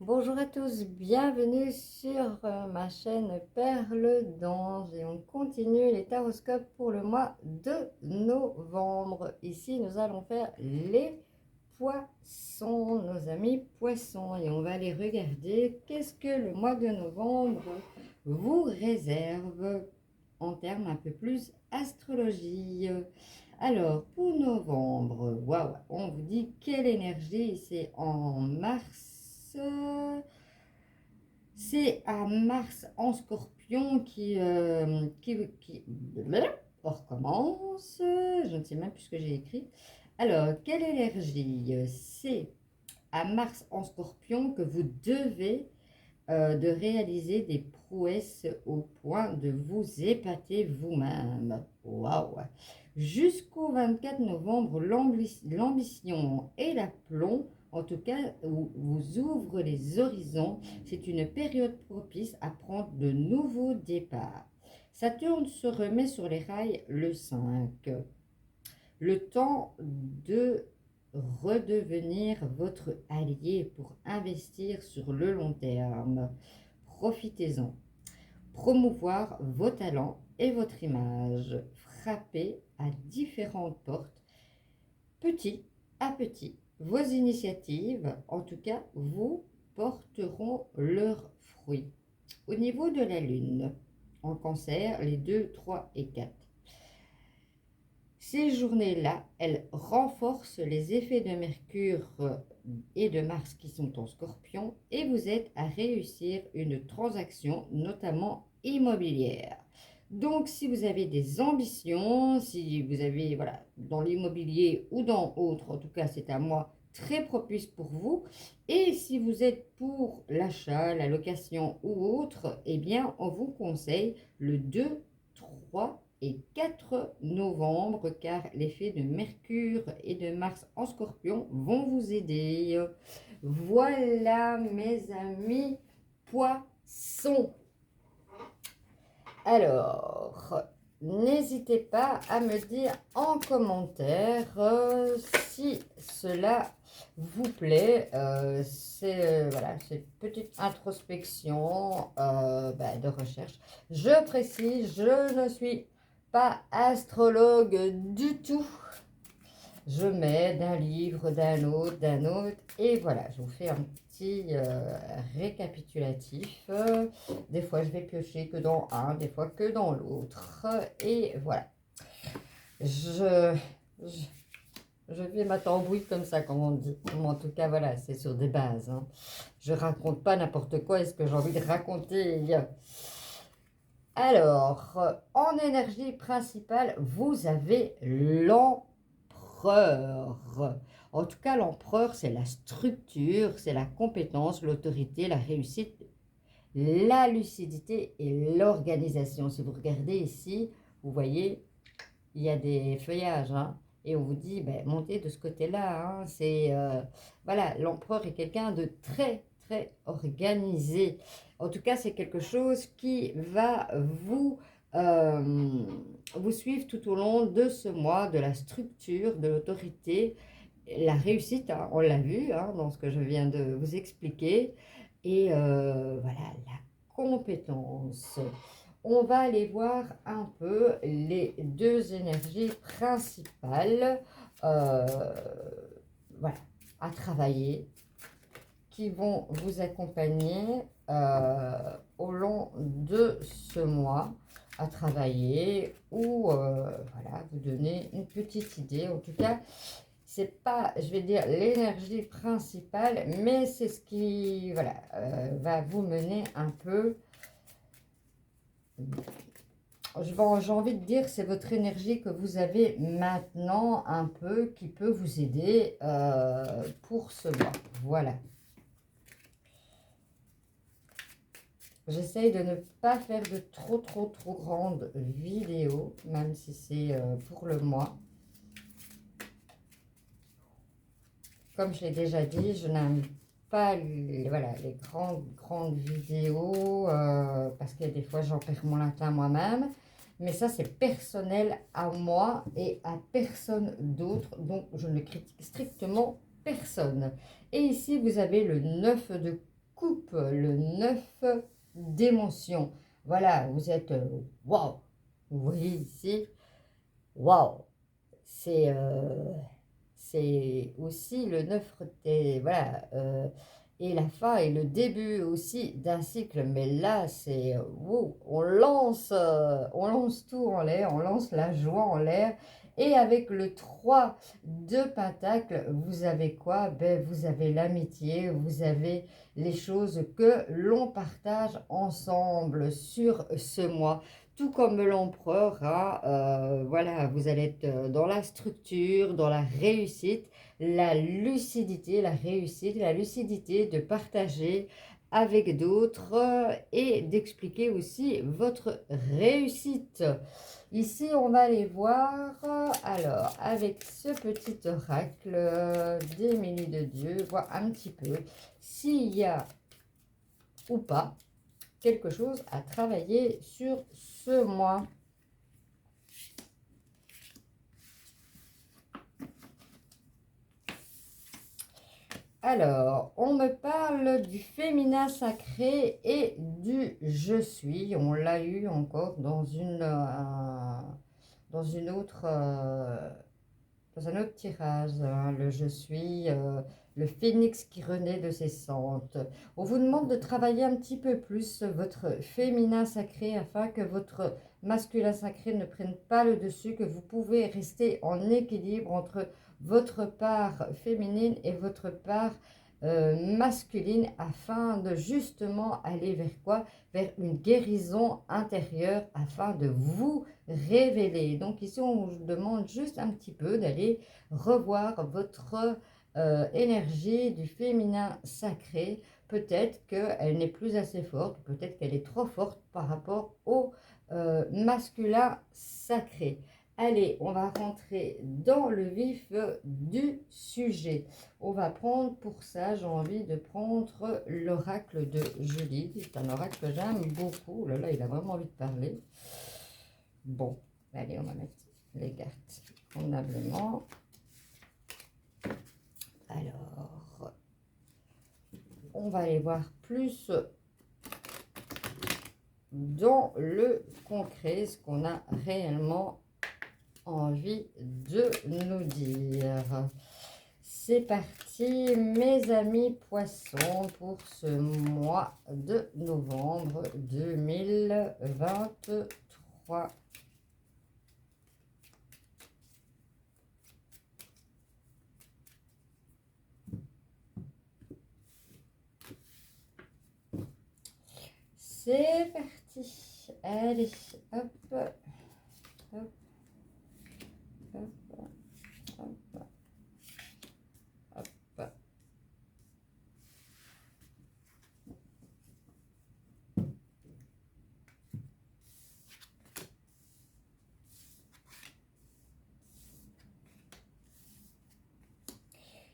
Bonjour à tous, bienvenue sur ma chaîne Perle d'Ange et on continue les taroscopes pour le mois de novembre. Ici, nous allons faire les poissons, nos amis poissons, et on va aller regarder qu'est-ce que le mois de novembre vous réserve en termes un peu plus astrologie. Alors, pour novembre, waouh, on vous dit quelle énergie, c'est en mars. C'est à Mars en Scorpion on recommence. Je ne sais même plus ce que j'ai écrit. Alors, quelle énergie? C'est à Mars en Scorpion que vous devez de réaliser des prouesses au point de vous épater vous-même. Waouh! Jusqu'au 24 novembre, l'ambition et l'aplomb, en tout cas, vous ouvre les horizons. C'est une période propice à prendre de nouveaux départs. Saturne se remet sur les rails le 5. Le temps de redevenir votre allié pour investir sur le long terme. Profitez-en. Promouvoir vos talents et votre image. Frappez à différentes portes, petit à petit. Vos initiatives, en tout cas, vous porteront leurs fruits. Au niveau de la Lune, en Cancer, les 2, 3 et 4. Ces journées-là, elles renforcent les effets de Mercure et de Mars qui sont en Scorpion et vous aident à réussir une transaction, notamment immobilière. Donc, si vous avez des ambitions, si vous avez, voilà, dans l'immobilier ou dans autre, en tout cas, c'est un mois très propice pour vous. Et si vous êtes pour l'achat, la location ou autre, eh bien, on vous conseille le 2, 3 et 4 novembre, car l'effet de Mercure et de Mars en Scorpion vont vous aider. Voilà, mes amis poissons. Alors, n'hésitez pas à me dire en commentaire si cela vous plaît. C'est voilà, cette petite introspection de recherche. Je précise, je ne suis pas astrologue du tout. Je mets d'un livre, d'un autre, et voilà, je vous fais un petit récapitulatif. Des fois, je vais piocher que dans un, des fois que dans l'autre, et voilà. Je, je, je fais ma tambouille comme ça, comme on dit. En tout cas, voilà, c'est sur des bases. Hein. Je raconte pas n'importe quoi, est-ce que j'ai envie de raconter. Alors, en énergie principale, vous avez l'empereur. En tout cas, l'empereur, c'est la structure, c'est la compétence, l'autorité, la réussite, la lucidité et l'organisation. Si vous regardez ici, vous voyez, il y a des feuillages, hein, et on vous dit, ben, montez de ce côté-là. Hein, c'est, voilà, l'empereur est quelqu'un de très, très organisé. En tout cas, c'est quelque chose qui va vous suivre tout au long de ce mois, de la structure, de l'autorité, la réussite, hein, on l'a vu hein, dans ce que je viens de vous expliquer, et voilà, la compétence. On va aller voir un peu les deux énergies principales voilà, à travailler, qui vont vous accompagner au long de ce mois, à travailler ou voilà, vous donner une petite idée. En tout cas, c'est pas, je vais dire, l'énergie principale, mais c'est ce qui voilà, va vous mener un peu. J'ai envie de dire, c'est votre énergie que vous avez maintenant un peu qui peut vous aider pour ce mois. Voilà. J'essaye de ne pas faire de trop grandes vidéos, même si c'est pour le mois. Comme je l'ai déjà dit, je n'aime pas voilà, les grandes vidéos parce que des fois j'en perds mon latin moi-même. Mais ça, c'est personnel à moi et à personne d'autre. Donc, je ne critique strictement personne. Et ici, vous avez le 9 de coupe, le 9 d'émotion. Voilà, vous êtes waouh. Vous voyez ici, waouh. C'est aussi le 9 des, voilà, et la fin et le début aussi d'un cycle. Mais là, c'est wow, on lance tout en l'air, on lance la joie en l'air. Et avec le 3 de Pentacle, vous avez quoi? Ben, vous avez l'amitié, vous avez les choses que l'on partage ensemble sur ce mois. Tout comme l'empereur, hein, voilà, vous allez être dans la structure, dans la réussite, la lucidité, la réussite, la lucidité de partager avec d'autres et d'expliquer aussi votre réussite. Ici, on va aller voir, alors, avec ce petit oracle d'Émilie de Dieu, voir un petit peu s'il y a ou pas quelque chose à travailler sur ce mois. Alors, on me parle du féminin sacré et du je suis. On l'a eu encore dans une autre, dans un autre tirage, hein, le je suis, le phénix qui renaît de ses cendres. On vous demande de travailler un petit peu plus votre féminin sacré afin que votre masculin sacré ne prenne pas le dessus, que vous pouvez rester en équilibre entre votre part féminine et votre part masculine afin de justement aller vers quoi? Vers une guérison intérieure afin de vous révéler. Donc ici, on vous demande juste un petit peu d'aller revoir votre énergie du féminin sacré. Peut-être qu'elle n'est plus assez forte, peut-être qu'elle est trop forte par rapport au masculin sacré. Allez, on va rentrer dans le vif du sujet. On va prendre pour ça, j'ai envie de prendre l'oracle de Julie. C'est un oracle que j'aime beaucoup. Oh là là, il a vraiment envie de parler. Bon, allez, on va mettre les cartes convenablement. Alors, on va aller voir plus dans le concret, ce qu'on a réellement envie de nous dire. C'est parti, mes amis poissons, pour ce mois de novembre 2023. C'est parti. Allez, hop, hop, hop, hop, hop.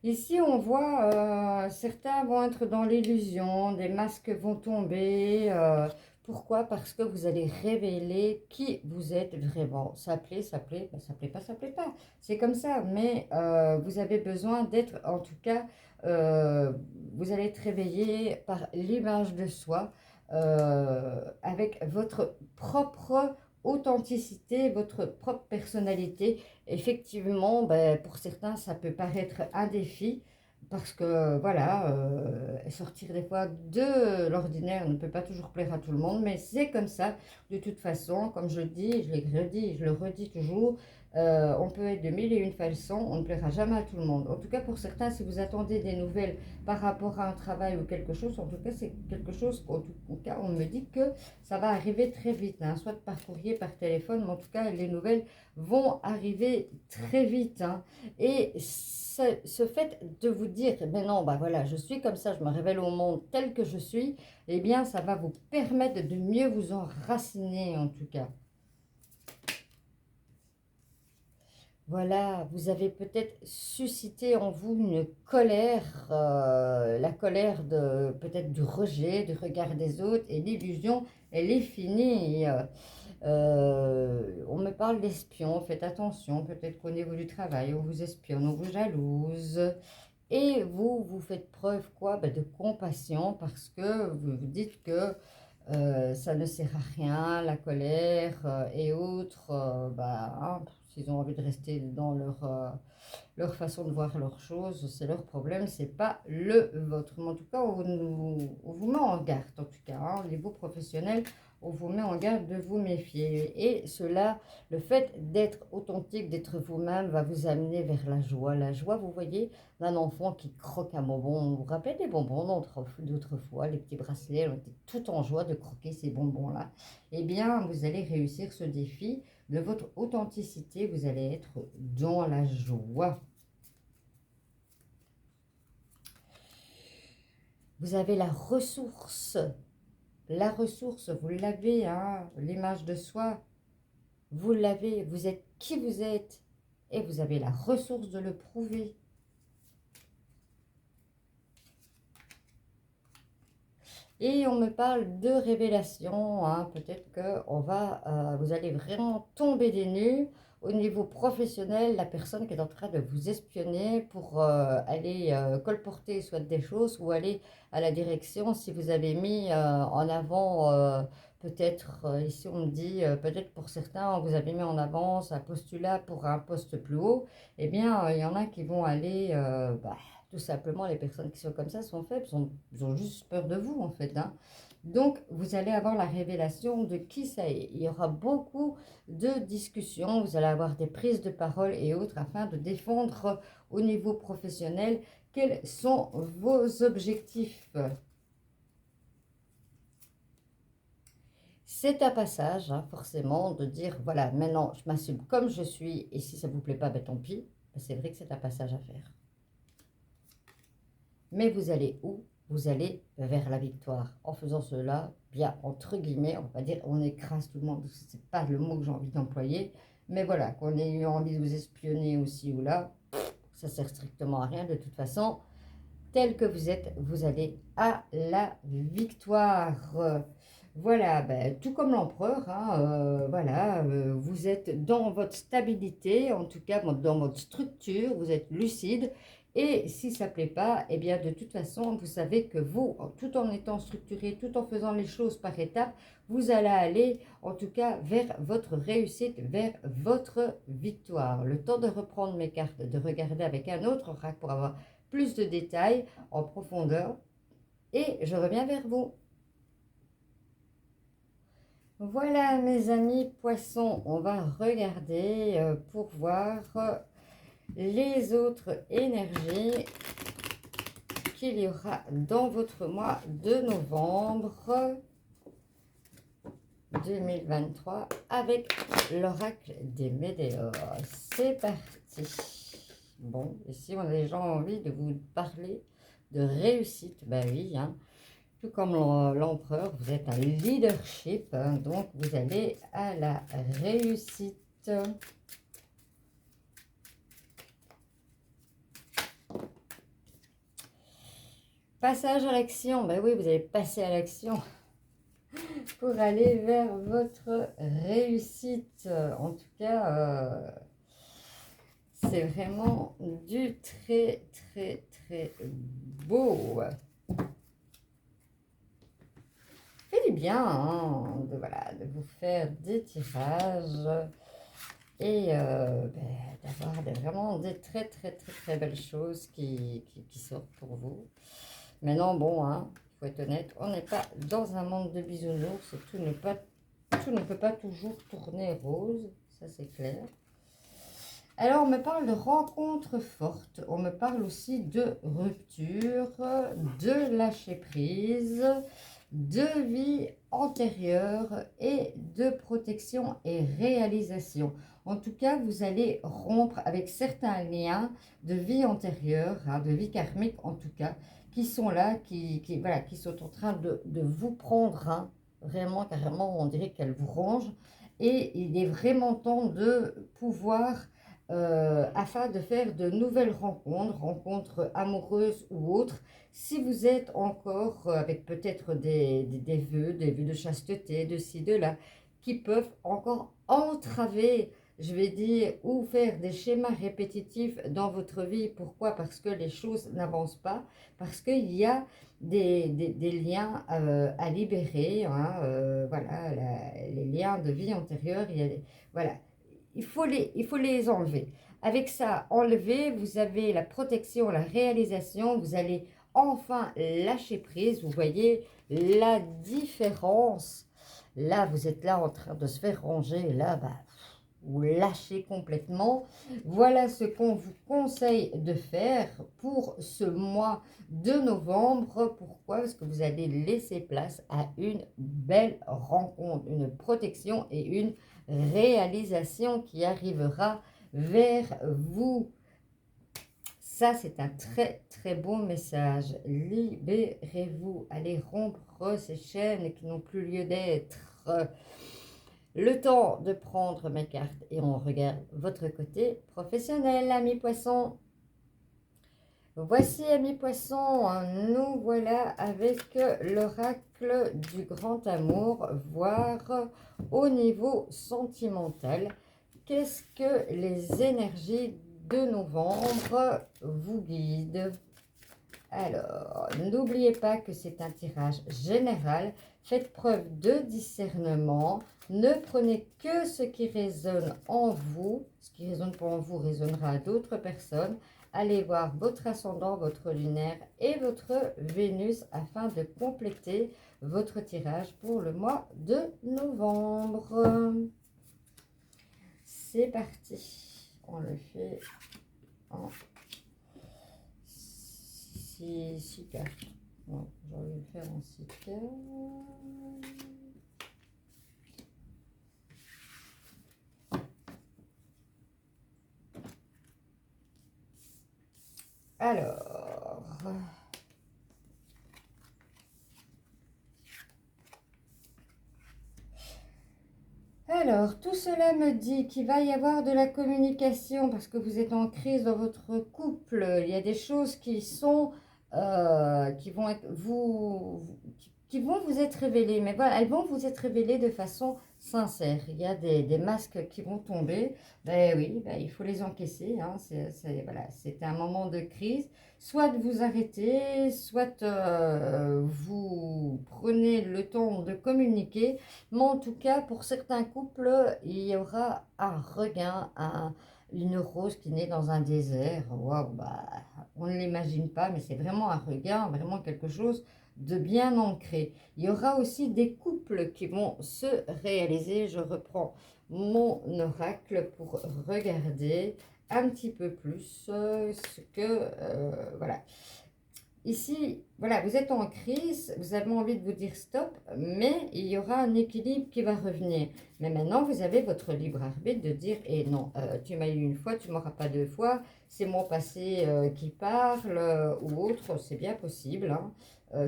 Ici, on voit certains vont être dans l'illusion, des masques vont tomber. Pourquoi? Parce que vous allez révéler qui vous êtes vraiment. Ça plaît, ça plaît, ben, ça plaît pas, ça plaît pas. C'est comme ça, mais vous avez besoin d'être, en tout cas, vous allez être réveillé par l'image de soi, avec votre propre authenticité, votre propre personnalité. Effectivement, ben, pour certains, ça peut paraître un défi parce que, voilà, sortir des fois de l'ordinaire ne peut pas toujours plaire à tout le monde, mais c'est comme ça. De toute façon, comme je le dis, je le redis, je le redis toujours, on peut être de mille et une façons, on ne plaira jamais à tout le monde. En tout cas, pour certains, si vous attendez des nouvelles par rapport à un travail ou quelque chose, en tout cas, c'est quelque chose qu'en tout cas, on me dit que ça va arriver très vite, hein, soit par courrier, par téléphone, mais en tout cas, les nouvelles vont arriver très vite. Hein. Et ce fait de vous dire, mais non, bah voilà, je suis comme ça, je me révèle au monde tel que je suis, eh bien, ça va vous permettre de mieux vous enraciner, en tout cas. Voilà, vous avez peut-être suscité en vous une colère, la colère de peut-être du rejet, du regard des autres, et l'illusion, elle est finie. On me parle d'espion, faites attention, peut-être qu'au niveau du travail, on vous espionne, on vous jalouse. Et vous, vous faites preuve quoi? Ben, de compassion parce que vous vous dites que ça ne sert à rien, la colère et autres, bah, hein, s'ils ont envie de rester dans leur façon de voir leurs choses, c'est leur problème, c'est pas le vôtre. Mais en tout cas, on vous met en garde, en tout cas, hein, au niveau professionnel, on vous met en garde de vous méfier. Et cela, le fait d'être authentique, d'être vous-même, va vous amener vers la joie. La joie, vous voyez, d'un enfant qui croque un bonbon. On vous rappelle les bonbons d'autrefois, les petits bracelets, on était tout en joie de croquer ces bonbons-là. Eh bien, vous allez réussir ce défi de votre authenticité, vous allez être dans la joie. Vous avez la ressource, vous l'avez, hein, l'image de soi, vous l'avez, vous êtes qui vous êtes et vous avez la ressource de le prouver. Et on me parle de révélation, hein. Peut-être que vous allez vraiment tomber des nues au niveau professionnel, la personne qui est en train de vous espionner pour aller colporter soit des choses ou aller à la direction. Si vous avez mis en avant, peut-être, ici on me dit, peut-être pour certains, vous avez mis en avant un postulat pour un poste plus haut, eh bien, il y en a qui vont aller, tout simplement, les personnes qui sont comme ça sont faibles, ils ont juste peur de vous, en fait, hein. Donc, vous allez avoir la révélation de qui ça est. Il y aura beaucoup de discussions, vous allez avoir des prises de parole et autres afin de défendre au niveau professionnel quels sont vos objectifs. C'est un passage, hein, forcément, de dire, voilà, maintenant, je m'assume comme je suis, et si ça ne vous plaît pas, ben, tant pis. Ben, c'est vrai que c'est un passage à faire. Mais vous allez où? Vous allez vers la victoire. En faisant cela, bien, entre guillemets, on va dire, on écrase tout le monde. Ce n'est pas le mot que j'ai envie d'employer. Mais voilà, qu'on ait eu envie de vous espionner aussi ou là, ça sert strictement à rien. De toute façon, tel que vous êtes, vous allez à la victoire. Voilà, ben, tout comme l'empereur, hein, voilà, vous êtes dans votre stabilité, en tout cas dans votre structure, vous êtes lucide. Et si ça ne plaît pas, eh bien de toute façon, vous savez que vous, tout en étant structuré, tout en faisant les choses par étapes, vous allez aller en tout cas vers votre réussite, vers votre victoire. Le temps de reprendre mes cartes, de regarder avec un autre oracle pour avoir plus de détails en profondeur. Et je reviens vers vous. Voilà mes amis poissons, on va regarder pour voir les autres énergies qu'il y aura dans votre mois de novembre 2023 avec l'oracle des Météores. C'est parti. Bon, ici on a déjà envie de vous parler de réussite, ben oui, hein. Tout comme l'empereur, vous êtes un leadership, hein, donc vous allez à la réussite. Passage à l'action, ben oui, vous allez passer à l'action pour aller vers votre réussite. En tout cas, c'est vraiment du très, très, très beau. Fait du bien, hein, voilà, de vous faire des tirages et d'avoir vraiment des très, très, très, très belles choses qui sortent pour vous. Maintenant, bon, hein, il faut être honnête, on n'est pas dans un monde de bisounours, tout ne peut pas toujours tourner rose, ça c'est clair. Alors, on me parle de rencontres fortes, on me parle aussi de rupture, de lâcher prise, de vie antérieure et de protection et réalisation. En tout cas, vous allez rompre avec certains liens de vie antérieure, hein, de vie karmique en tout cas, qui sont là, voilà, qui sont en train de vous prendre, hein, vraiment, carrément, on dirait qu'elles vous rongent. Et il est vraiment temps de pouvoir afin de faire de nouvelles rencontres amoureuses ou autres. Si vous êtes encore avec peut-être des vœux de chasteté, de ci, de là, qui peuvent encore entraver je vais dire, ou faire des schémas répétitifs dans votre vie. Pourquoi? Parce que les choses n'avancent pas, parce qu'il y a des liens à libérer, hein, voilà, les liens de vie antérieure, voilà, il faut les enlever. Avec ça, enlevé, vous avez la protection, la réalisation, vous allez enfin lâcher prise, vous voyez la différence. Là, vous êtes là en train de se faire ranger, là, bah, vous lâchez complètement. Voilà ce qu'on vous conseille de faire pour ce mois de novembre. Pourquoi? Parce que vous allez laisser place à une belle rencontre, une protection et une réalisation qui arrivera vers vous. Ça, c'est un très très beau message. Libérez-vous, allez rompre ces chaînes qui n'ont plus lieu d'être. Le temps de prendre mes cartes et on regarde votre côté professionnel, ami poisson. Voici, ami poisson, nous voilà avec l'oracle du grand amour, voire au niveau sentimental. Qu'est-ce que les énergies de novembre vous guident? Alors, n'oubliez pas que c'est un tirage général. Faites preuve de discernement. Ne prenez que ce qui résonne en vous. Ce qui résonne pas en vous résonnera à d'autres personnes. Allez voir votre ascendant, votre lunaire et votre Vénus afin de compléter votre tirage pour le mois de novembre. C'est parti. On le fait en 6 cartes. Bon, j'ai envie de le faire en 6 cartes. Alors, tout cela me dit qu'il va y avoir de la communication parce que vous êtes en crise dans votre couple. Il y a des choses qui sont, qui vont être qui vont vous être révélées. Mais voilà, elles vont vous être révélées de façon sincère. Il y a des masques qui vont tomber. Ben oui, ben, il faut les encaisser. Hein. Voilà, c'est un moment de crise. Soit vous arrêtez, soit vous prenez le temps de communiquer. Mais en tout cas, pour certains couples, il y aura un regain, une rose qui naît dans un désert. Waouh, bah, on ne l'imagine pas, mais c'est vraiment un regain, vraiment quelque chose de bien ancré. Il y aura aussi des couples qui vont se réaliser. Je reprends mon oracle pour regarder un petit peu plus ce que... voilà. Ici, voilà, vous êtes en crise, vous avez envie de vous dire stop, mais il y aura un équilibre qui va revenir. Mais maintenant, vous avez votre libre arbitre de dire, eh non, tu m'as eu une fois, tu ne m'auras pas deux fois, c'est mon passé qui parle ou autre, c'est bien possible. Hein.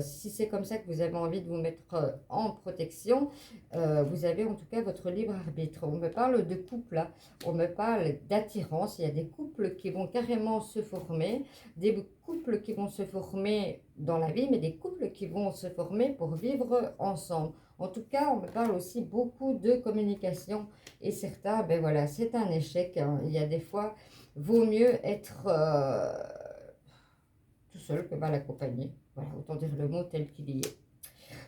Si c'est comme ça que vous avez envie de vous mettre en protection, vous avez en tout cas votre libre arbitre. On me parle de couple, là. On me parle d'attirance. Il y a des couples qui vont carrément se former, des couples qui vont se former dans la vie, mais des couples qui vont se former pour vivre ensemble. En tout cas, on me parle aussi beaucoup de communication et certains, ben voilà, c'est un échec. Hein. Il y a des fois, vaut mieux être tout seul que mal accompagné. Voilà, autant dire le mot tel qu'il y est.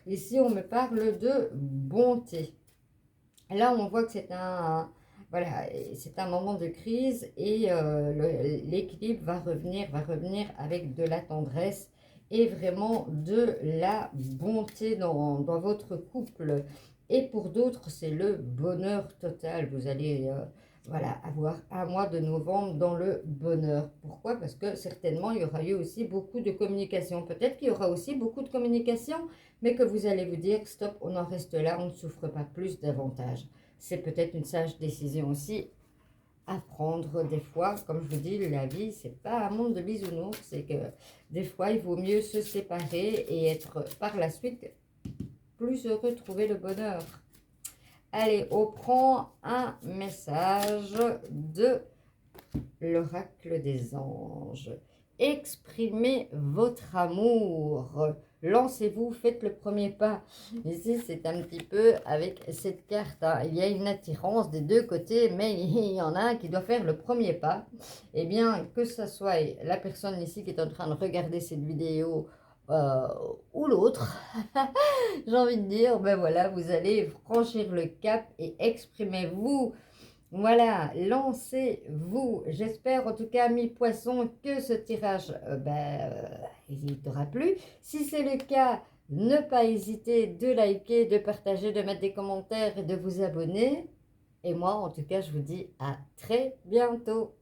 Ici, on me parle de bonté. Là, on voit que c'est voilà, c'est un moment de crise et l'équilibre va revenir avec de la tendresse et vraiment de la bonté dans votre couple. Et pour d'autres, c'est le bonheur total. Vous allez voilà, avoir un mois de novembre dans le bonheur. Pourquoi? Parce que certainement, il y aura eu aussi beaucoup de communication. Peut-être qu'il y aura aussi beaucoup de communication, mais que vous allez vous dire, stop, on en reste là, on ne souffre pas plus davantage. C'est peut-être une sage décision aussi à prendre des fois. Comme je vous dis, la vie, c'est pas un monde de bisounours, c'est que des fois, il vaut mieux se séparer et être par la suite plus heureux, trouver le bonheur. Allez, on prend un message de l'oracle des anges. Exprimez votre amour. lancez-vous, faites le premier pas. Ici, c'est un petit peu avec cette carte, hein. Il y a une attirance des deux côtés, mais il y en a un qui doit faire le premier pas. Eh bien, que ce soit la personne ici qui est en train de regarder cette vidéo euh, ou l'autre, j'ai envie de dire, ben voilà, vous allez franchir le cap et exprimez-vous. Voilà, lancez-vous. J'espère en tout cas, mi-poisson, que ce tirage il t'aura plu. Si c'est le cas, ne pas hésiter de liker, de partager, de mettre des commentaires et de vous abonner. Et moi, en tout cas, je vous dis à très bientôt.